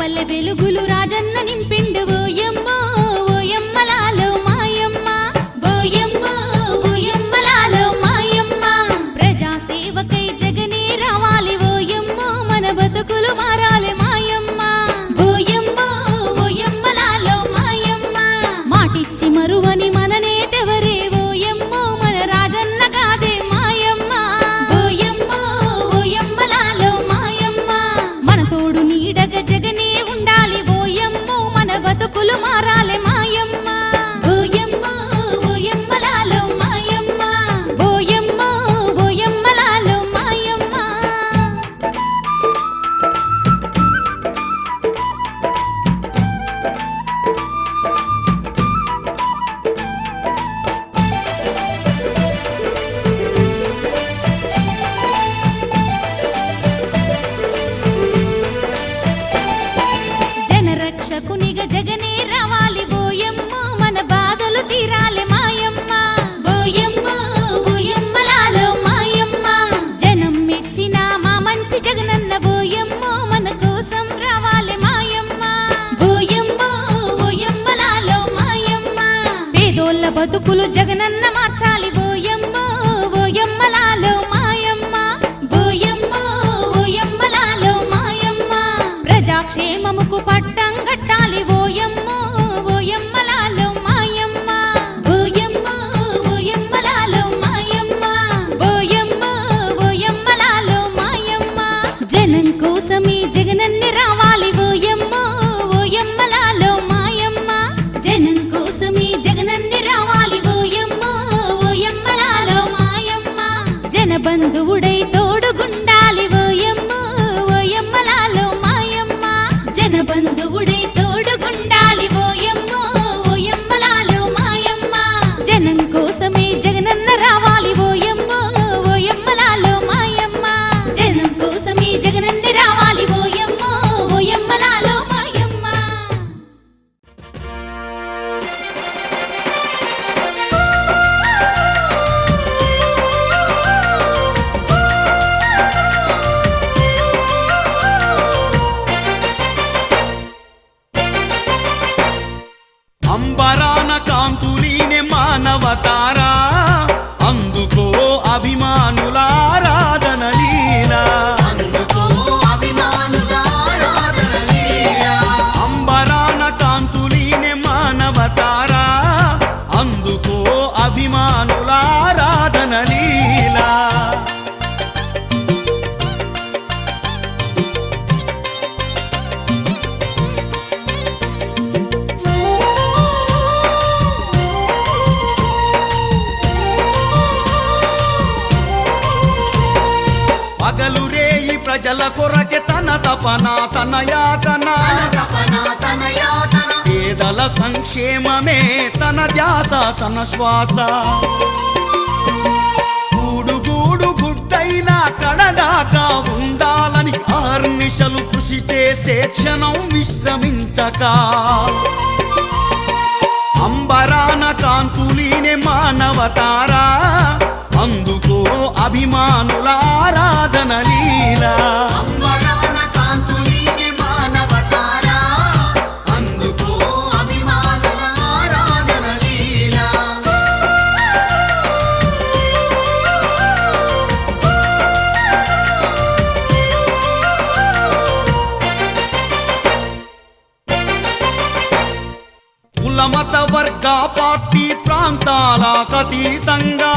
పల్లె వెలుగులు రాజన్న నింపిండు ఓయమ్మ ఓయమ్మలాలో మాయమ్మ ఓయమ్మ ఓయమ్మలాలో మాయమ్మ ప్రజా సేవకై జగనే రావాలి ఓయమ్మ మన బతుకులు మారాలి మాయమ్మ ఓయమ్మ ఓయమ్మలాలో మాయమ్మ మాటిచ్చి మరువని మననే తెవరే ఓయమ్మ మన రాజన్న కాదే మాయమ్మ ఓయమ్మ ఓయమ్మలాలో మాయమ్మ మన తోడు నీడగ జగనే ఉండాలి ఓయమ్మ మన బతుకులు మారాలి మాయమ్మ ఓయమ్మ ఓయమ్మలాలో మాయమ్మ ఓయమ్మ ఓయమ్మలాలో మాయమ్మ జనరక్షకునిగా జగనే రావాలి ఓయమ్మ మన బాధలు తీరాలి మాయమ్మ ఓయమ్మ ఓయమ్మలాలో మాయమ్మ జనం మెచ్చిన మా మంచి జగనన్న ఓయమ్మ మన కోసం రావాలి మాయమ్మ ఓయమ్మ ఓయమ్మలాలో మాయమ్మ పేదోళ్ళ బతుకులు జగనన్న మార్చాలి ఓయమ్మ ఓయమ్మలాలో మాయమ్మ ఓయమ్మ ఓయమ్మలాలో మాయమ్మ ప్రజాక్షేమముకు పట్టం గట్టాలి ఓయమ్మ ఓయమ్మలాలో మాయమ్మ ఓయమ్మ ఓయమ్మలాలో మాయమ్మ ఓయమ్మ ఓయమ్మలాలో మాయమ్మ జనం కోసమే జగనన్ని రావాలి ఓయమ్మ ఓయమ్మలాలో మాయమ్మ జనం కోసమే జగనన్ని రావాలి ఓయమ్మ ఓయమ్మలాలో మాయమ్మ జన బంధువుడై తోడుగుండాలి ఓయమ్మ ఓయమ్మలాలో మాయమ్మ జన బంధువుడై తోడుగుండాలి ఓయమ్మ ఓయమ్మలాలో మాయమ్మ జనం కోసమే జగనన్న రావాలి ఓయమ్మ ఓయమ్మలాలో మాయమ్మ జనం కోసమే జగనన్ని రావాలి ఓయమ్మ ఓయమ్మలాలో మాయమ్మ అంబరాన కాంతులీనే మానవతారా అందుకో అభిమానులారాధన లీలా అంబరాన కాంతులీనే మానవతారా అందుకో అభిమానులారాధన లీలా పగలు రేయి ప్రజల కొరకే తన తపన తన యాతన పేదల సంక్షేమమే తన ధ్యాస తన శ్వాస గూడు గుడ్డైనా కడదాకా ఉండాలని అహర్నిశలు కృషి చేసే క్షణం విశ్రమించక అంబరాన కాంతులీనే మానవతారా అందుకో అభిమానులారాధన లీలా కులమత వర్గ పార్టీ ప్రాంతాలకతీతంగా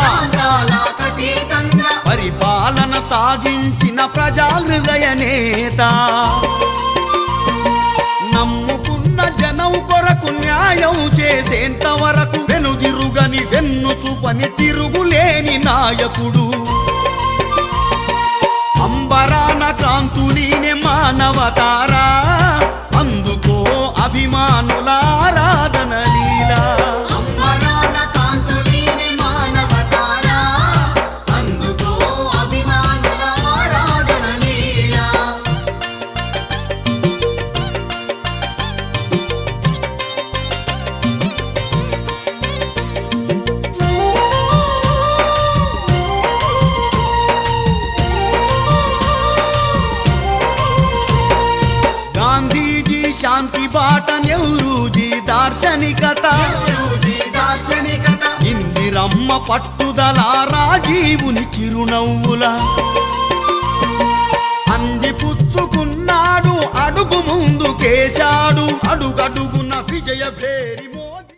పరిపాలన సాగించిన ప్రజా హృదయ నేత నమ్ముకున్న జనం కొరకు న్యాయం చేసేంత వరకు వెనుదిరుగని వెన్ను చూపని తిరుగులేని నాయకుడు అంబరాన కాంతులీనే మానవతారా అందుకో అభిమానులారాధన లీలా గాంధీజీ క్రాంతి బాట నెహ్రూజీ దార్శనికత ఇందిరమ్మ పట్టుదల రాజీవుని చిరునవ్వుల అందిపుచ్చుకున్నాడు అడుగు ముందుకేశాడు అడుగడుగున విజయ భేరి